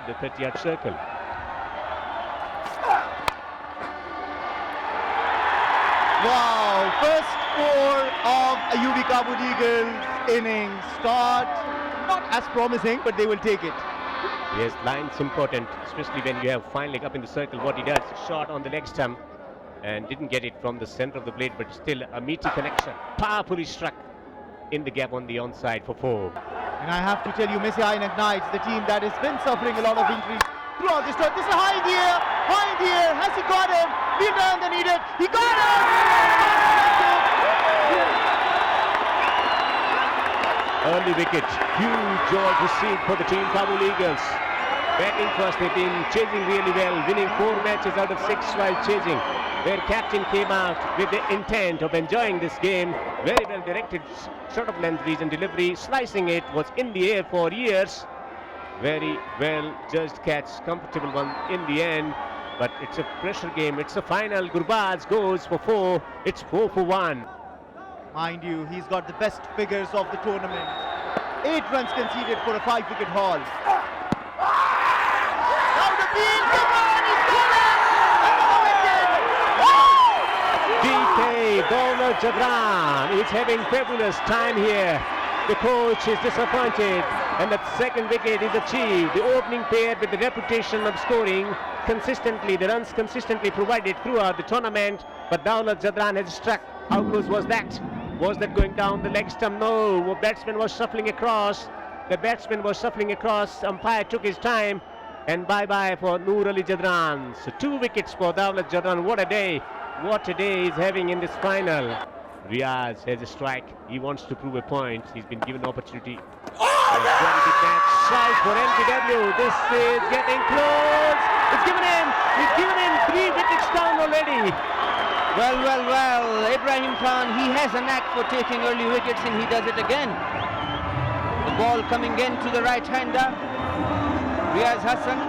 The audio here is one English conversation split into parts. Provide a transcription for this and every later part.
the 30-yard circle. Wow, first score of Ayubi Kabul Eagles innings start. Not as promising, but they will take it. Yes, line's important, especially when you have fine leg up in the circle. What he does, shot on the leg stump and didn't get it from the center of the plate, but still a meaty connection. Powerfully struck in the gap on the onside for 4. And I have to tell you, Messi Ainak Knights, the team that has been suffering a lot of injuries throughout this tour. This is high in the air, high in the air. Has he got him? Kneel down the needed. He got him! Early wicket, huge joy received for the team Kabul Eagles. Batting first, they've been chasing really well, winning 4 matches out of 6 while chasing. Their captain came out with the intent of enjoying this game. Very well directed, short of length, reach and delivery. Slicing it, was in the air for years. Very well judged catch, comfortable one in the end. But it's a pressure game, it's a final. Gurbaz goes for 4, it's 4 for 1. Mind you, he's got the best figures of the tournament. 8 runs conceded for a 5-wicket haul. Now the field, come on, he's got it! Another wicket! DK Bowler Jadran is having fabulous time here. The coach is disappointed and that second wicket is achieved. The opening pair with the reputation of scoring consistently, the runs consistently provided throughout the tournament, but Daulat Jadran has struck. How close was that? Was that going down the leg stump? No, the batsman was shuffling across. Umpire took his time and bye-bye for Noor Ali Jadran. So 2 wickets for Daulat Jadran. What a day he's having in this final. Riaz has a strike. He wants to prove a point. He's been given an opportunity. Very big match. Shout for LBW. This is getting close. He's given him 3 wickets down already. Well, Ibrahim Khan, he has a knack for taking early wickets and he does it again. The ball coming in to the right-hander, Riaz Hassan.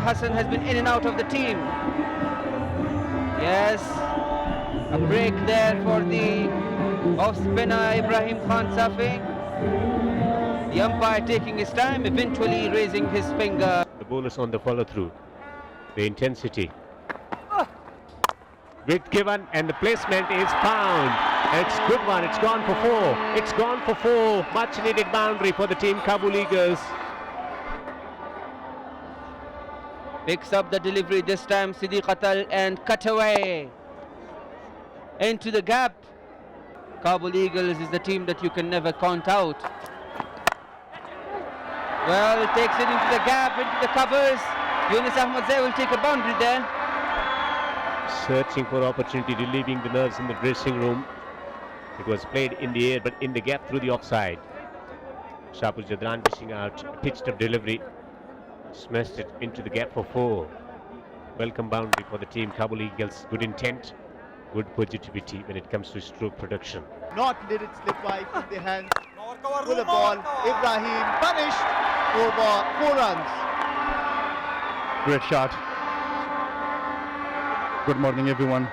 Hassan has been in and out of the team. Yes, a break there for the off-spinner Ibrahim Khan Safi. The umpire taking his time, eventually raising his finger. The bowlers on the follow-through. The intensity. With given and the placement is found. It's good one. It's gone for 4. Much needed boundary for the team Kabul Eagles. Picks up the delivery this time, Siddiq Atal, and cut away into the gap. Kabul Eagles is the team that you can never count out. Well, takes it into the gap, into the covers. Yunus Ahmadzai will take a boundary there. Searching for opportunity, relieving the nerves in the dressing room. It was played in the air, but in the gap through the offside. Shapul Jadran dishing out, pitched up delivery, smashed it into the gap for 4. Welcome boundary for the team Kabul Eagles. Good intent, good positivity when it comes to stroke production. Not let it slip by from their hands. Full of ball. Ibrahim punished for 4 runs. Great shot. Good morning, everyone.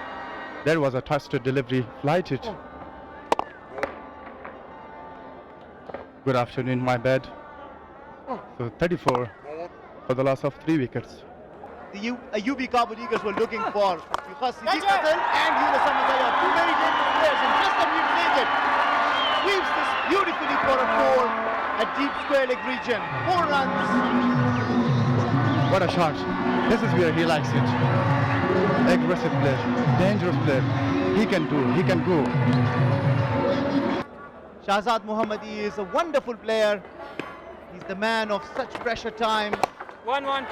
There was a twisted delivery, flighted. Good afternoon, my bad. So 34 for the loss of 3 wickets. The Ayubi Kabul Eagles were looking for because Siddiq Atal and Yunus Ahmadzai are 2 very dangerous players, and just as we've said it, sweeps this beautifully for a 4 at deep square leg region. 4 runs. What a shot. This is where he likes it. Aggressive player, dangerous player. He can go. Shahzad Mohammadi is a wonderful player. He's the man of such pressure times. 1-1.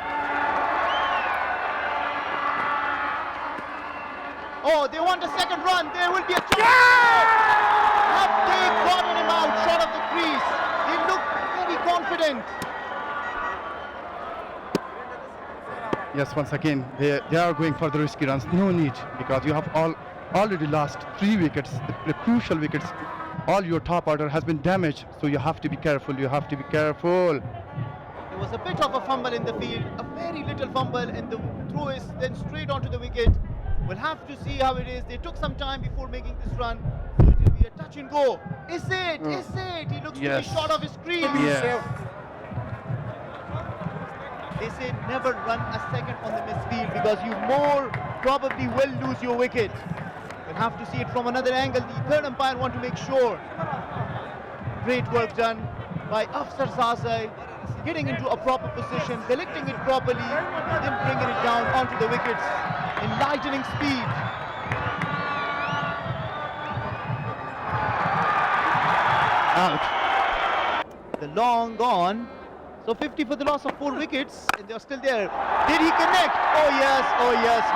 Oh, they want a second run. There will be a chance. Have they gotten him out short of the crease? They look very confident. Yes, once again, they are going for the risky runs. No need, because you have already lost 3 wickets, the crucial wickets. All your top order has been damaged, so you have to be careful. There was a bit of a fumble in the field, a very little fumble, and the throw is then straight onto the wicket. We'll have to see how it is. They took some time before making this run. So it will be a touch and go. Is it? He looks to be short of his crease. Yeah. They say never run a second on the misfield because you more probably will lose your wicket. We'll have to see it from another angle. The third umpire want to make sure. Great work done by Afsar Zazai, getting into a proper position, selecting it properly, then bringing it down onto the wickets in lightning speed. Out. The long gone. So 50 for the loss of 4 wickets, and they're still there. Did he connect? Oh yes,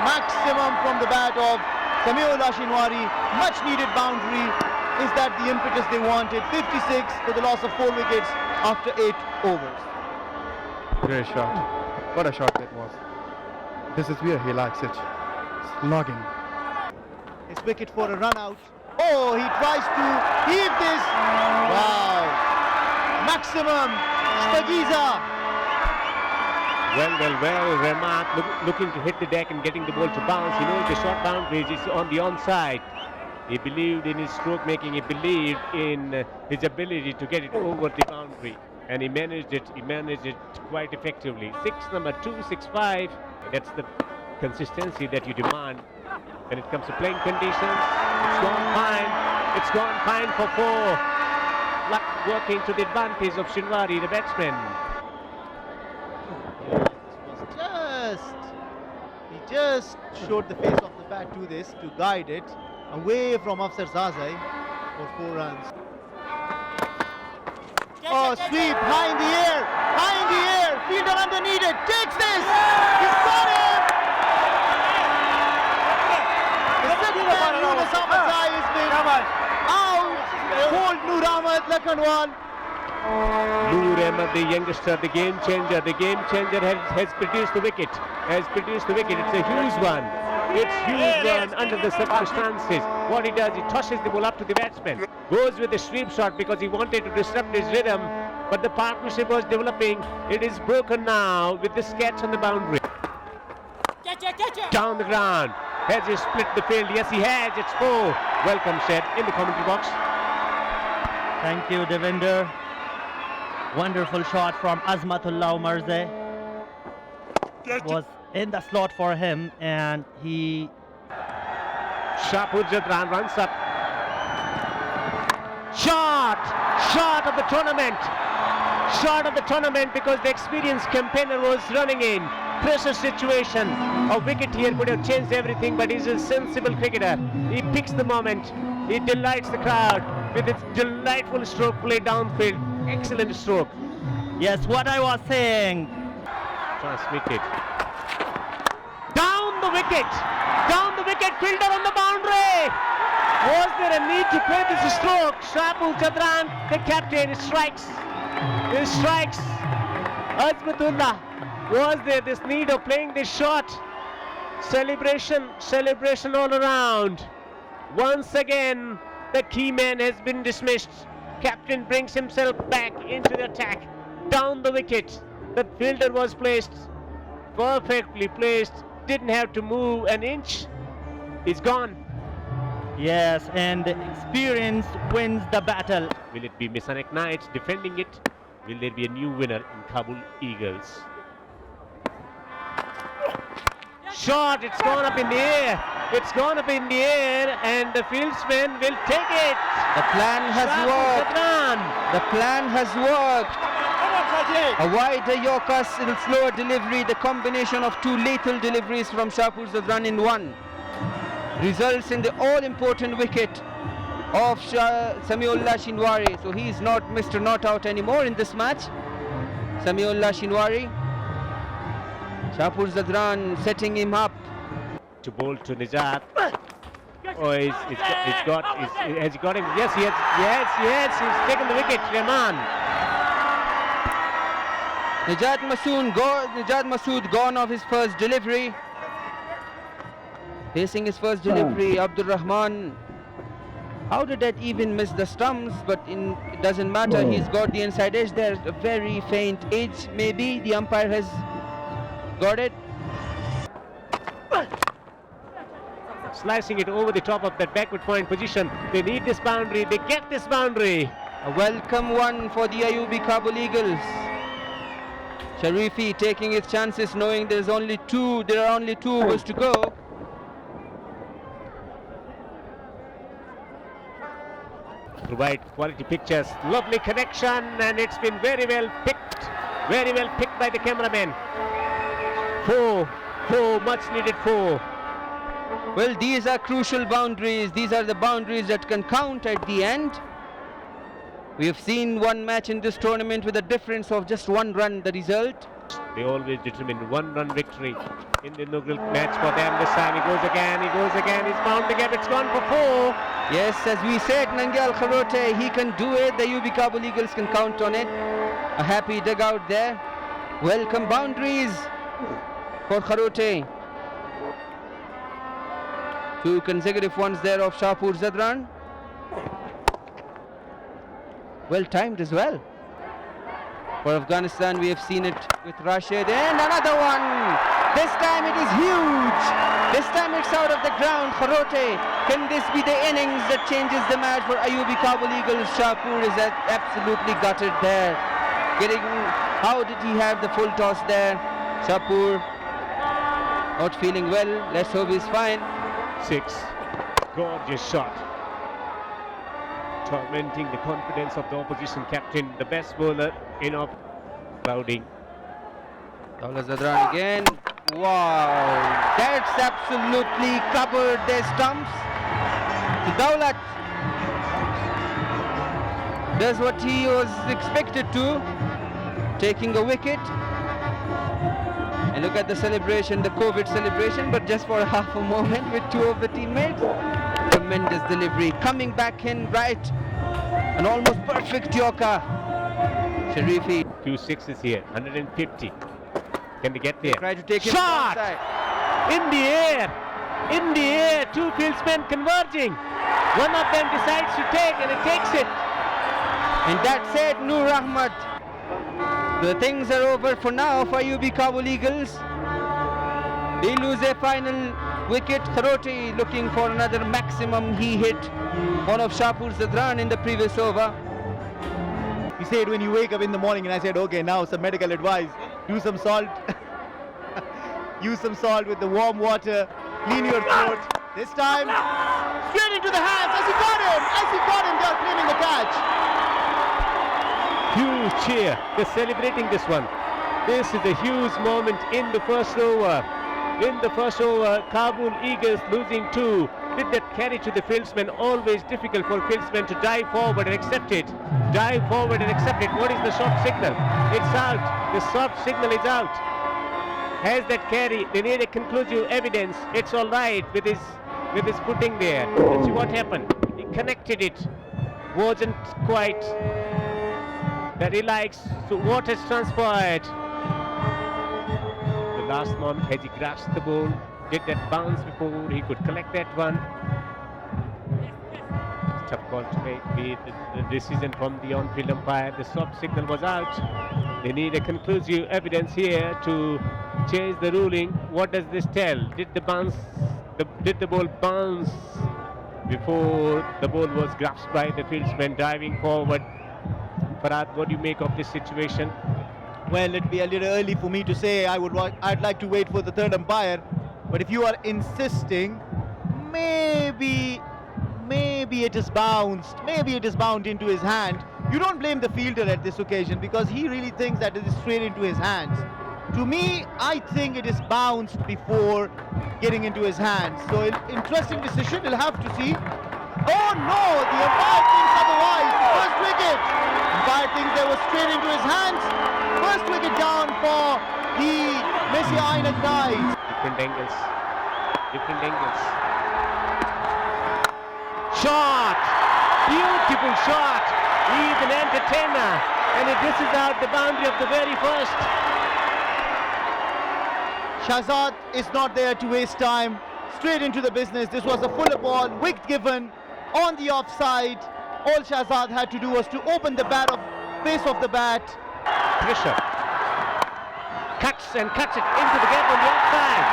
maximum from the bat of Samiullah Shinwari. Much needed boundary. Is that the impetus they wanted? 56 for the loss of 4 wickets after 8 overs. Great shot. What a shot that was. This is where he likes it. Slugging. His wicket for a run out. Oh, he tries to heave this. Wow. Maximum. Stagiza. Well, Rahmat looking to hit the deck and getting the ball to bounce. He knows the short boundary is on the onside. He believed in his stroke making, he believed in his ability to get it over the boundary. And he managed it quite effectively. Number 265, that's the consistency that you demand when it comes to playing conditions. It's gone fine for 4. Luck working to the advantage of Shinwari, the batsman. He just showed the face of the bat to this, to guide it away from Afsar Zazai for 4 runs. Oh, sweep, high in the air, fielder underneath it, takes this, he's got it! The second man, Yunus Ahmad Zai, has been out, hold Noor Ahmad Lakhanwal. Noor Ahmad, the youngster, the game changer has produced the wicket, it's a huge one. It's huge one under the circumstances. What he does, he tosses the ball up to the batsman. Goes with the sweep shot because he wanted to disrupt his rhythm. But the partnership was developing. It is broken now with this catch on the boundary. Down the ground. Has he split the field? Yes, he has. It's 4. Welcome, said in the commentary box. Thank you, Devinder. Wonderful shot from Azmatullah Umarze. Was in the slot for him, and he... Shapur Jadran runs up. Shot of the tournament because the experienced campaigner was running in. Pressure situation. A wicket here could have changed everything, but he's a sensible cricketer. He picks the moment. He delights the crowd with its delightful stroke play downfield. Excellent stroke. Yes, what I was saying. Transmitted. Down the wicket, fielder on the boundary. Was there a need to play this stroke? Shapur Jadran, the captain, strikes. Azmatullah, was there this need of playing this shot? Celebration all around. Once again, the key man has been dismissed. Captain brings himself back into the attack. Down the wicket, the fielder was placed, perfectly placed. Didn't have to move an inch. He's gone. Yes, and experience wins the battle. Will it be Misanek Knights defending it? Will there be a new winner in Kabul Eagles? Shot, it's gone up in the air. And the fieldsman will take it. The plan has worked. The plan has worked. A wider Yorker in slower delivery, the combination of 2 lethal deliveries from Shapur Jadran in 1 results in the all-important wicket of Samiullah Shinwari. So he is not Mr. Not Out anymore in this match. Samiullah Shinwari. Shapur Jadran setting him up. To bowl to Nijat. Oh, has he got him? Yes, he's taken the wicket. Rahman. Najat Masood gone off his first delivery. Facing his first delivery, Abdur Rahman. How did that even miss the stumps? But it doesn't matter. He's got the inside edge there. A very faint edge. Maybe the umpire has got it. Slicing it over the top of that backward point position. They need this boundary. They get this boundary. A welcome one for the Ayubi Kabul Eagles. Sharifi taking his chances, knowing there are only two overs to go. Provide quality pictures. Lovely connection, and it's been very well picked by the cameraman. Four, much needed four. Well, these are crucial boundaries. These are the boundaries that can count at the end. We have seen one match in this tournament with a difference of just 1 run, the result. They always determine 1-run victory in the inaugural match for them. This time he goes again, he's bounding up, it's gone for 4. Yes, as we said, Nangyal Kharote, he can do it. The UB Kabul Eagles can count on it. A happy dugout there. Welcome boundaries for Kharote. 2 consecutive ones there of Shahpur Zadran. Well timed as well. For Afghanistan, we have seen it with Rashid, and another one. This time it is huge. This time it's out of the ground. Kharote, can this be the innings that changes the match for Ayubi Kabul Eagles? Shahpur is absolutely gutted there. How did he have the full toss there? Shahpur not feeling well. Let's hope he's fine. 6. Gorgeous shot. Tormenting the confidence of the opposition captain, the best bowler in of crowding. Dawlat Zadran again. Wow, that's absolutely covered their stumps. So Dawlat does what he was expected to, taking a wicket. And look at the celebration, the COVID celebration, but just for half a moment with 2 of the teammates. Tremendous delivery, coming back in right, an almost perfect Yorker. Sharifi. 2 sixes here, 150. Can they get there? Try to take him shot outside. in the air. 2 fieldsmen converging. One of them decides to take, and it takes it. And that's it, Noor Ahmad. The things are over for now for UB Kabul Eagles. They lose a final wicket. Kharote looking for another maximum. He hit one of Shahpur Zadran in the previous over. He said when you wake up in the morning, and I said, okay, now some medical advice. Do some salt. Use some salt with the warm water. Clean your throat. This time, straight into the hands. As he got him, they're claiming the catch. Huge cheer. They're celebrating this one. This is a huge moment in the first over. Kabul Eagles losing 2. Did that carry to the fieldsman? Always difficult for fieldsmen to dive forward and accept it. What is the soft signal? It's out. The soft signal is out. Has that carry? They need a conclusive evidence. It's all right with his footing there. Let's see what happened. He connected it. Wasn't quite that he likes. So what has transpired? The last month, has he grasped the ball? Did that bounce before he could collect that one? Tough call to make. The decision from the on-field umpire. The soft signal was out. They need a conclusive evidence here to change the ruling. What does this tell? Did the ball bounce before the ball was grasped by the fieldsman diving forward? Farhad, what do you make of this situation? Well, it'd be a little early for me to say. I'd like to wait for the third umpire. But if you are insisting, maybe it is bounced. Maybe it is bound into his hand. You don't blame the fielder at this occasion because he really thinks that it is straight into his hands. To me, I think it is bounced before getting into his hands. So, interesting decision. We'll have to see. Oh no! The umpire thinks otherwise. First wicket. Umpire thinks they were straight into his hands. First wicket down for the Messiah Ainak Knights. Different angles. Shot! Beautiful shot! He's an entertainer, and this is out the boundary of the very first. Shahzad is not there to waste time. Straight into the business. This was a fuller ball. Wicket given on the offside. All Shahzad had to do was to open the face of the bat. Pressure. Cuts it into the gap on the outside.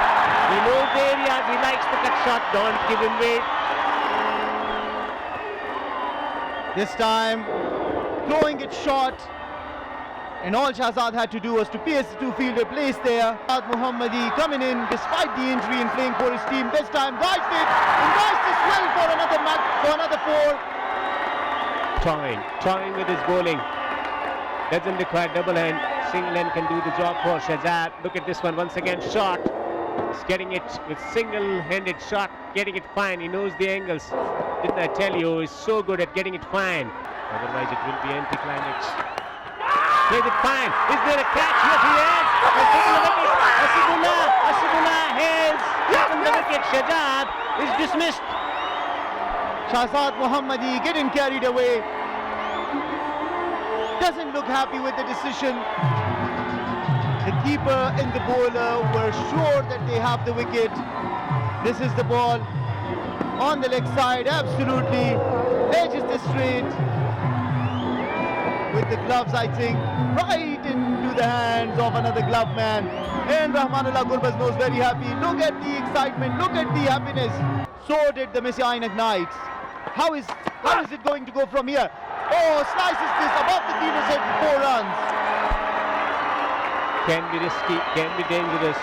In those areas he likes the cut shot. Don't give him weight. This time throwing it short, And all Shahzad had to do was to pierce the two-fielder place there. Shahzad Mohammadi coming in despite the injury and playing for his team. This time, right fit, and right this well for another match, for another 4. Toying with his bowling. Doesn't require double hand. Single hand can do the job for Shahzad. Look at this one once again. Shot. He's getting it with single-handed shot. Getting it fine. He knows the angles. Didn't I tell you? He's so good at getting it fine. Otherwise, it will be anti-climax. Plays it fine. Is there a catch? Yes, he has. Asadullah has taken the wicket. Shahzad is dismissed. Shahzad Mohammadi getting carried away. Doesn't look happy with the decision. The keeper and the bowler were sure that they have the wicket. This is the ball on the leg side, absolutely edges the straight with the gloves, I think, right into the hands of another glove man. And Rahmanullah Gurbaz knows very happy. Look at the excitement, look at the happiness. So did the Messi Ainak Knights. How is it going to go from here? Oh, slices this above the fielder's head for 4 runs. Can be risky, can be dangerous.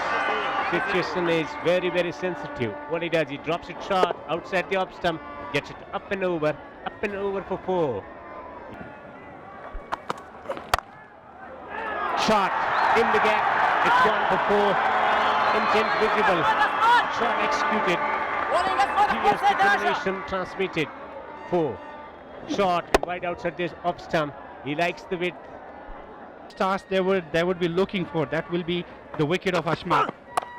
Situation is very, very sensitive. What he does, he drops it short outside the off stump, gets it up and over for 4. Shot in the gap, it's gone for 4. Intent visible. Shot executed. Previous determination transmitted. 4. Shot wide outside this off stump. He likes the width. Stars they would be looking for. That will be the wicket of Hashmat.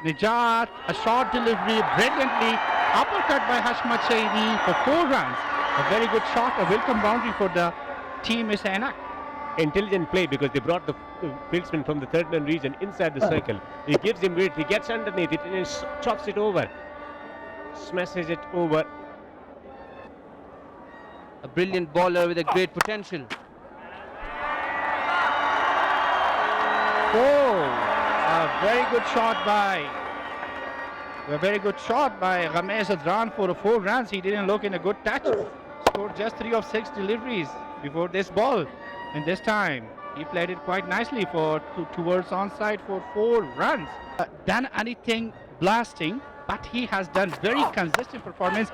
Nijat, a short delivery, brilliantly uppercut by Hashmat Shahidi for 4 runs. A very good shot, a welcome boundary for the team Messi Ainak. Intelligent play because they brought the fieldsman from the third man region inside the circle. He gives him width, he gets underneath it and he chops it over. Smashes it over. A brilliant bowler with a great potential. A very good shot by Ramesh Adran for 4 runs. He didn't look in a good touch. Scored just 3 of 6 deliveries before this ball. And this time he played it quite nicely towards onside for 4 runs. Done anything blasting, but he has done very consistent performance.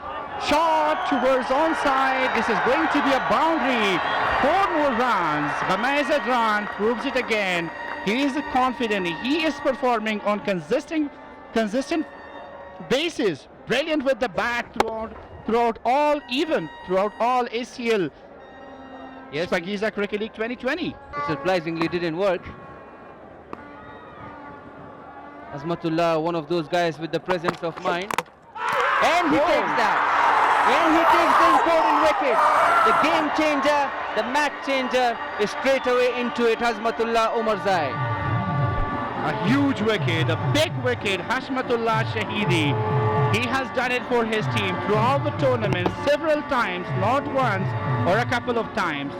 Shot towards onside. This is going to be a boundary. 4 more runs. Ramesh Adran proves it again. He is confident. He is performing on consistent basis. Brilliant with the bat throughout all ACL. Yes, Pakiza Cricket League 2020. it surprisingly didn't work. Azmatullah, one of those guys with the presence of mind. And he takes that. And he takes the important wicket. The game changer, the match changer is straight away into it. Hazmatullah Omarzai. A huge wicket, a big wicket. Hashmatullah Shahidi. He has done it for his team throughout the tournament several times, not once or a couple of times.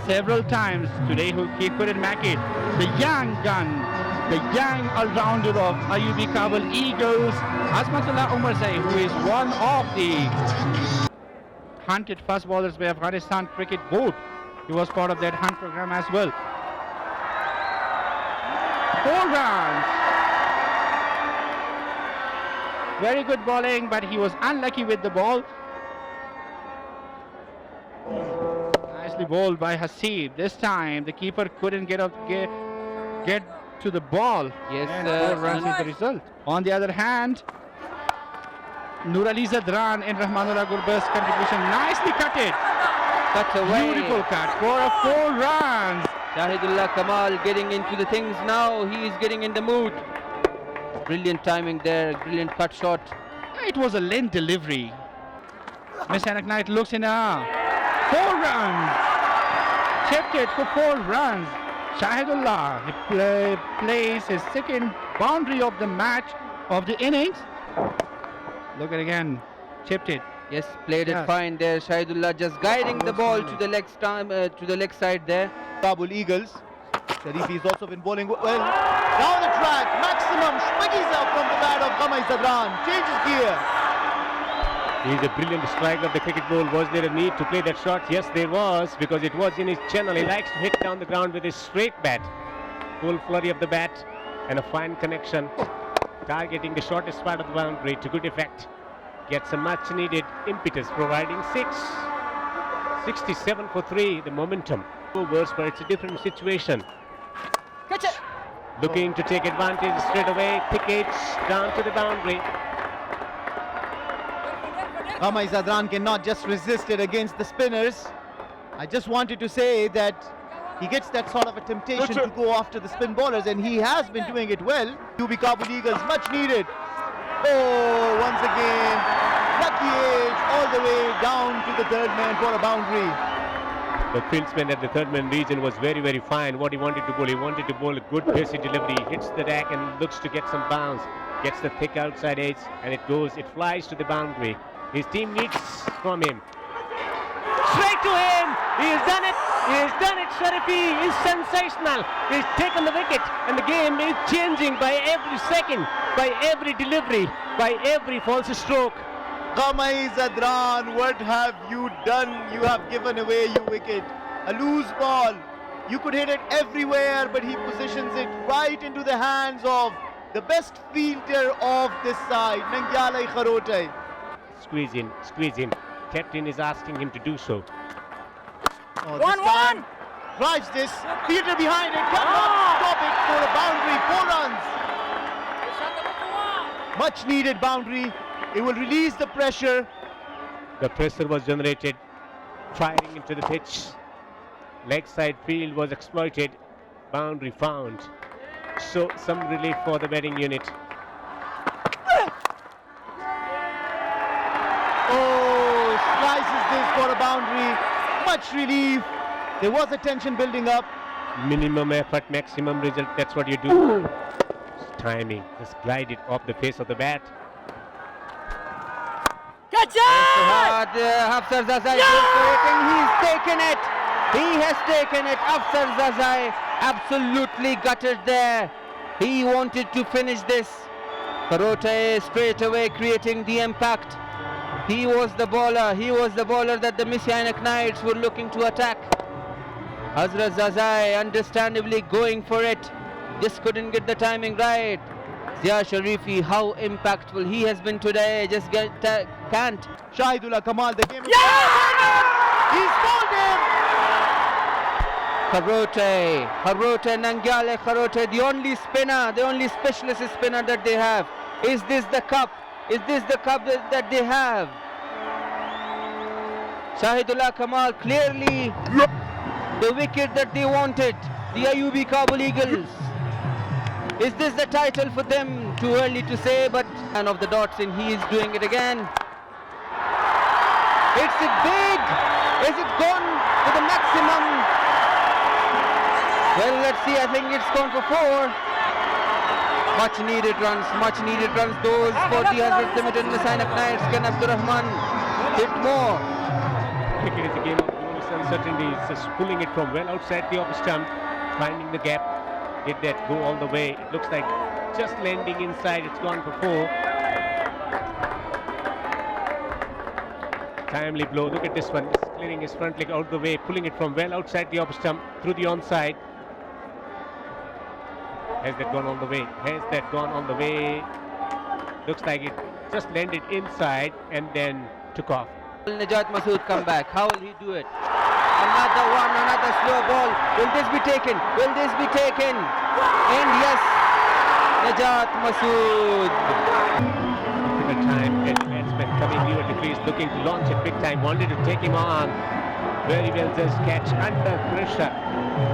Several times. Today he couldn't make it. The young gun, the young all-rounder of IUB Kabul Eagles, Azmatullah Omarzai, who is one of the hunted fast bowlers by Afghanistan Cricket Board. He was part of that hunt program as well. 4 runs. Very good bowling, but he was unlucky with the ball. Nicely bowled by Hasib. This time the keeper couldn't get to the ball. Yes, and 4 runs is the result. On the other hand, Nur Ali Zadran and Rahmanullah Gurbaz contribution nicely cut it. Cut away. Beautiful cut for 4 runs. Shahidullah Kamal getting into the things now. He is getting in the mood. Brilliant timing there. Brilliant cut shot. It was a length delivery. Messi Ainak Knight looks in 4 runs. Chipped it for 4 runs. Shahidullah plays his second boundary of the match, of the innings. Look at again. Chipped it. Yes, played it fine there. Shahidullah just guiding the ball to the leg side there. Kabul Eagles. Sharifi has also been bowling well. Down the track, maximum Shpagiza from the bat of Ghamai Zadran. Changes gear. He's a brilliant striker of the cricket ball. Was there a need to play that shot? Yes, there was, because it was in his channel. He likes to hit down the ground with his straight bat. Full flurry of the bat and a fine connection. Targeting the shortest part of the boundary to good effect. Gets a much needed impetus, providing 6. 67 for 3, the momentum. Overs, but it's a different situation. Catch it! Looking to take advantage straight away. Thickets down to the boundary. Qamar Zadran cannot just resist it against the spinners. I just wanted to say that he gets that sort of a temptation to go after the spin bowlers, and he has been doing it well. UB Kabul Eagles, much needed. Oh, once again, lucky edge all the way down to the third man for a boundary. The fieldsman at the third man region was very, very fine. What he wanted to bowl, he wanted to bowl a good pacey delivery. Hits the deck and looks to get some bounce. Gets the thick outside edge, and it flies to the boundary. His team needs from him. Straight to him! He has done it! He has done it! Sharifi is sensational! He's taken the wicket, and the game is changing by every second, by every delivery, by every false stroke. Qamar Zadran, what have you done? You have given away your wicket. A loose ball. You could hit it everywhere, but he positions it right into the hands of the best fielder of this side, Nangyalai Kharote. Squeeze in, squeeze in. Captain is asking him to do so. Oh, 1-1! Drives this. Fielder behind it. Cannot stop it for a boundary. 4 runs. Much needed boundary. It will release the pressure. The pressure was generated, firing into the pitch. Leg side field was exploited. Boundary found. So some relief for the batting unit. Oh, slices this for a boundary. Much relief. There was a tension building up. Minimum effort, maximum result. That's what you do. Timing. Just glide it off the face of the bat. Catch it! Hafsar Zazai goes for it, and he's taken it. He has taken it. Hafsar Zazai absolutely gutted there. He wanted to finish this. Kharote straight away creating the impact. He was the bowler. He was the bowler that the Messianic Knights were looking to attack. Hazrat Zazai understandably going for it. Just couldn't get the timing right. Zia Sharifi, how impactful he has been today. Just can't. Shahidullah Kamal, the game is He's called him! Kharote, Nangyale Kharote, the only spinner, the only specialist spinner that they have. Is this the cup? Is this the cup that they have? Shahidullah Kamal, clearly the wicket that they wanted, the Ayubi Kabul Eagles. Is this the title for them? Too early to say, but man of the dots, and he is doing it again. It's it big. Is it gone to the maximum? Well, let's see. I think it's gone for 4. Much needed runs. Those for the Hazrat Limited Messianic Knights. Can Abdurrahman hit more? Cricket is a game of bonus uncertainties. Just pulling it from well outside the off stump, finding the gap. Did that go all the way? It looks like just landing inside. It's gone for 4. Timely blow. Look at this one. It's clearing his front leg out the way, pulling it from well outside the off stump through the onside. Has that gone all the way? Has that gone all the way? Looks like it just landed inside and then took off. Will Najat Masood come back? How will he do it? Another one, another slow ball. Will this be taken? Will this be taken? And yes, Najat Masood. Difficult time. Eddie batsman coming near the crease, looking to launch it big time. Wanted to take him on. Very well just catch under pressure.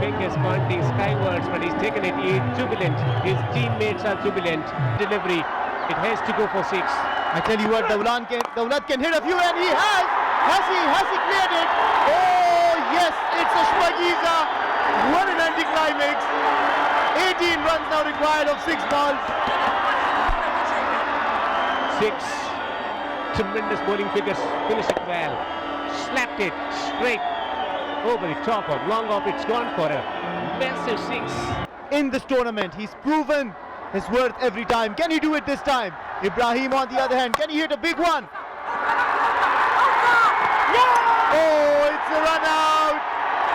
Fingers pointing skywards, but he's taken it. He's jubilant. His teammates are jubilant. Delivery. It has to go for 6. I tell you what, Dawlat can hit a few, and he has. Has he cleared it? Oh yes, it's a Shmagiza. What an anticlimax. 18 runs now required of 6 balls. 6. Tremendous bowling figures. Finish it well. Slapped it straight over the top of long off. It's gone for a massive 6. In this tournament, he's proven his worth every time. Can he do it this time? Ibrahim on the other hand, can he hit a big one? Oh, it's a run out.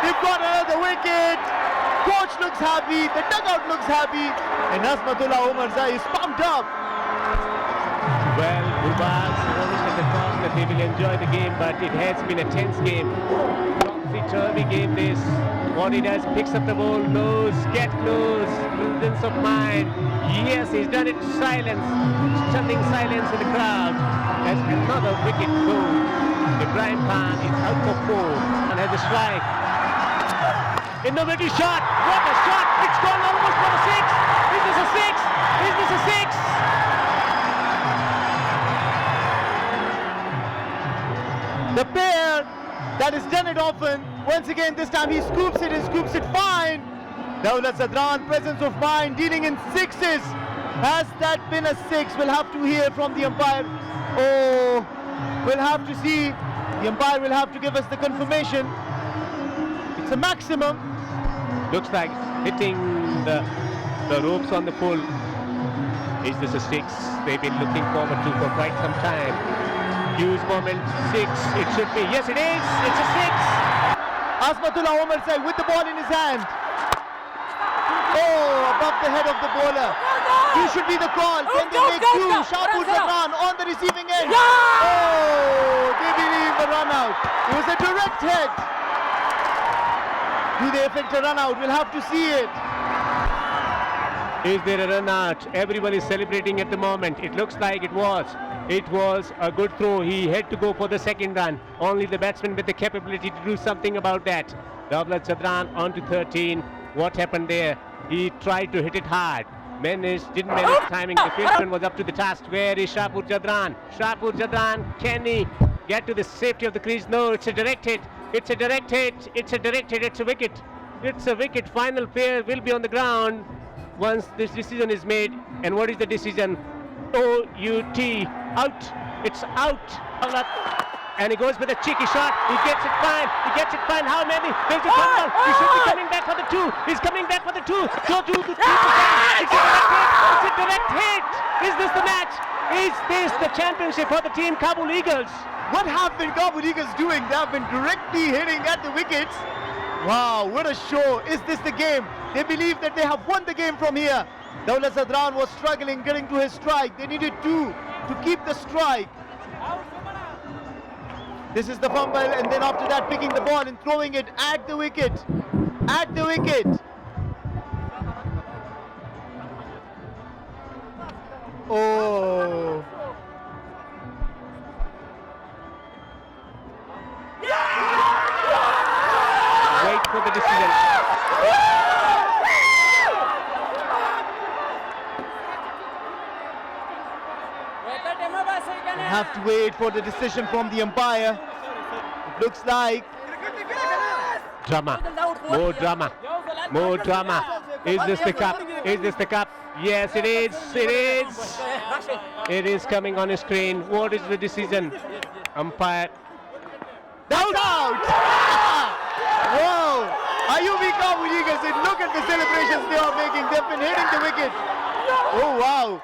They've got another wicket. coach looks happy, the dugout looks happy, and Azmatullah Omarzai is pumped up. Well, Gurbaz promised at the top that they will enjoy the game, but it has been a tense game. Topsy-turvy game this. What he does, picks up the ball, close, get close, presence of mind. Yes, he's done it to silence, stunning silence in the crowd. That's another wicket goal. Ibrahim Khan is out for 4 and has a strike. Innovative shot, what a shot, it's gone almost for a 6. Is this a 6? Is this a 6? The pair that has done it often, once again this time he scoops it and scoops it fine. Daulat Zadran, presence of mind, dealing in 6s. Has that been a 6? We'll have to hear from the umpire. Oh, we'll have to see. The umpire will have to give us the confirmation. It's a maximum. Looks like hitting the ropes on the pull. Is this a 6? They've been looking forward to for quite some time. Huge moment, 6, it should be. Yes, it is. It's a 6. Azmatullah Omarzai with the ball in his hand. Oh, above the head of the bowler. He should be the call. Can they make 2? Shahpur Zadran on the receiving end. Oh, they believe the run out. It was a direct hit. Do they effect a run out? We'll have to see it. Is there a run out? Everyone is celebrating at the moment. It looks like it was. It was a good throw. He had to go for the second run. Only the batsman with the capability to do something about that. Daulat Zadran on to 13. What happened there? He tried to hit it hard. Didn't manage timing. The fieldsman was up to the task. Where is Shahpur Zadran? Shahpur Zadran, can he get to the safety of the crease? No, it's a direct hit. It's a direct hit. It's a direct hit. It's a wicket. It's a wicket. Final player will be on the ground once this decision is made. And what is the decision? O-U-T. Out. It's out. And he goes with a cheeky shot. He gets it fine. He gets it fine. How many? There's a fumble. He should be coming back for the 2. He's coming back for the 2. Go to the 3. It's a direct hit. It's a direct hit. Is this the match? Is this the championship for the team Kabul Eagles? What have been Kabul Eagles doing? They have been directly hitting at the wickets. Wow, what a show. Is this the game? They believe that they have won the game from here. Daulat Zadran was struggling getting to his strike. They needed 2 to keep the strike. This is the fumble, and then after that picking the ball and throwing it at the wicket. At the wicket. Oh. Wait for the decision. Have to wait for the decision from the umpire. It looks like Drama. More drama. More drama. Is this the cup? Is this the cup? Yes, it is. It is. It is coming on the screen. What is the decision? Umpire. that's out. Wow. Ayubi Kabul Eagles, and look at the celebrations they are making. They've been hitting the wicket. Oh wow.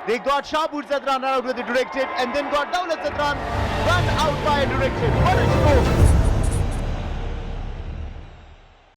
They got Shahpur Zadran out with a direct hit and then got Daulat Zadran run out by a direct hit. What a stroke.